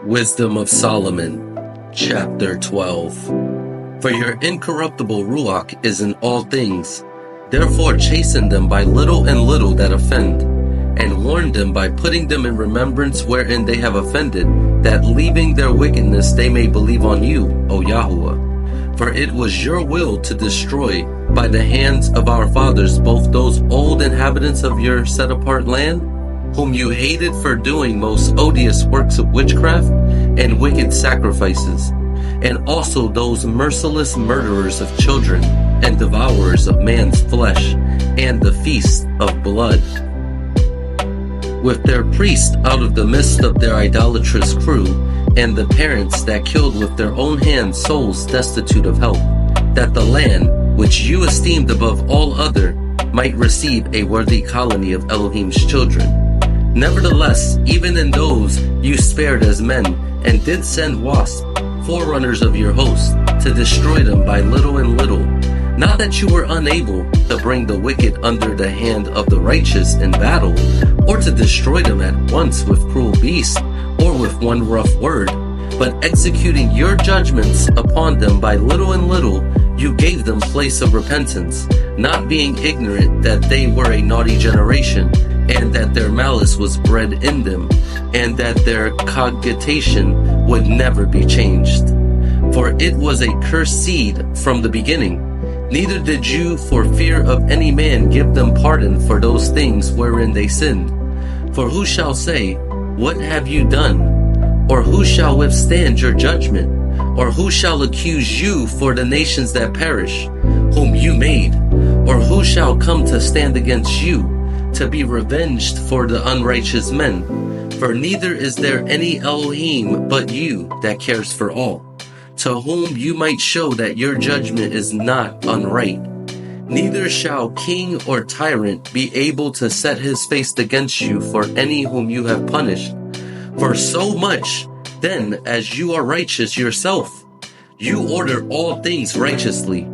Wisdom of Solomon, Chapter 12. For your incorruptible Ruach is in all things. Therefore chasten them by little and little that offend, and warn them by putting them in remembrance wherein they have offended, that leaving their wickedness they may believe on you, O Yahuwah. For it was your will to destroy by the hands of our fathers both those old inhabitants of your set-apart land, whom you hated for doing most odious works of witchcraft and wicked sacrifices, and also those merciless murderers of children and devourers of man's flesh, and the feast of blood. With their priests out of the midst of their idolatrous crew, and the parents that killed with their own hands souls destitute of help, that the land, which you esteemed above all other, might receive a worthy colony of Elohim's children. Nevertheless, even in those you spared as men, and did send wasps, forerunners of your host, to destroy them by little and little. Not that you were unable to bring the wicked under the hand of the righteous in battle, or to destroy them at once with cruel beasts, or with one rough word, but executing your judgments upon them by little and little, you gave them place of repentance, not being ignorant that they were a naughty generation, and that their malice was bred in them, and that their cogitation would never be changed. For it was a cursed seed from the beginning. Neither did you, for fear of any man, give them pardon for those things wherein they sinned. For who shall say, what have you done? Or who shall withstand your judgment? Or who shall accuse you for the nations that perish, whom you made? Or who shall come to stand against you, to be revenged for the unrighteous men? For neither is there any Elohim but you that cares for all, to whom you might show that your judgment is not unright. Neither shall king or tyrant be able to set his face against you for any whom you have punished. For so much then as you are righteous yourself, you order all things righteously,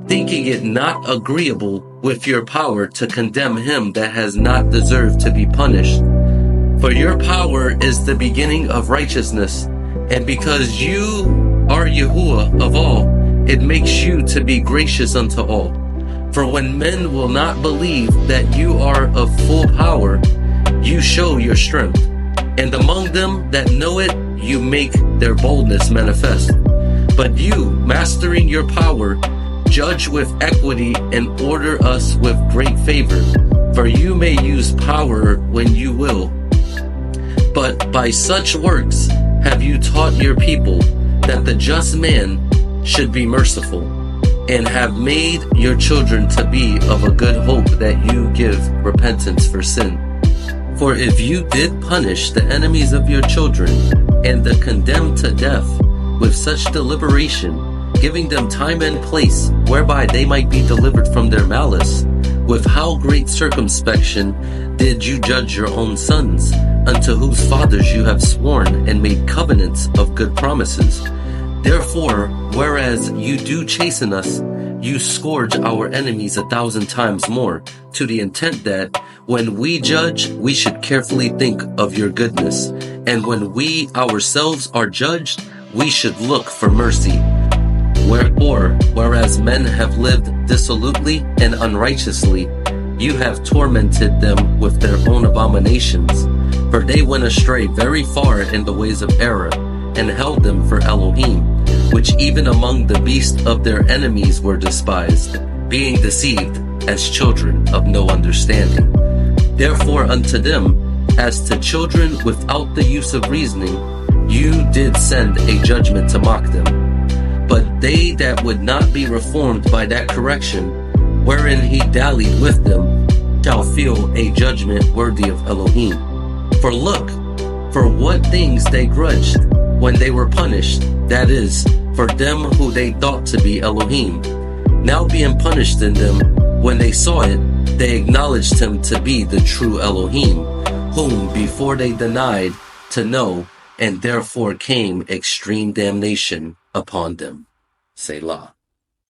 thinking it not agreeable with your power to condemn him that has not deserved to be punished. For your power is the beginning of righteousness, and because you are Yahuwah of all, it makes you to be gracious unto all. For when men will not believe that you are of full power, you show your strength, and among them that know it, you make their boldness manifest. But you, mastering your power, judge with equity and order us with great favor, for you may use power when you will. But by such works have you taught your people that the just man should be merciful, and have made your children to be of a good hope that you give repentance for sin. For if you did punish the enemies of your children, and the condemned to death, with such deliberation, giving them time and place whereby they might be delivered from their malice, with how great circumspection did you judge your own sons, unto whose fathers you have sworn and made covenants of good promises. Therefore, whereas you do chasten us, you scourge our enemies 1,000 times more, to the intent that, when we judge, we should carefully think of your goodness, and when we ourselves are judged, we should look for mercy. Wherefore, whereas men have lived dissolutely and unrighteously, you have tormented them with their own abominations. For they went astray very far in the ways of error, and held them for Elohim, which even among the beasts of their enemies were despised, being deceived as children of no understanding. Therefore unto them, as to children without the use of reasoning, you did send a judgment to mock them. But they that would not be reformed by that correction, wherein he dallied with them, shall feel a judgment worthy of Elohim. For look, for what things they grudged when they were punished, that is, for them who they thought to be Elohim. Now being punished in them, when they saw it, they acknowledged him to be the true Elohim, whom before they denied to know, and therefore came extreme damnation upon them. Selah.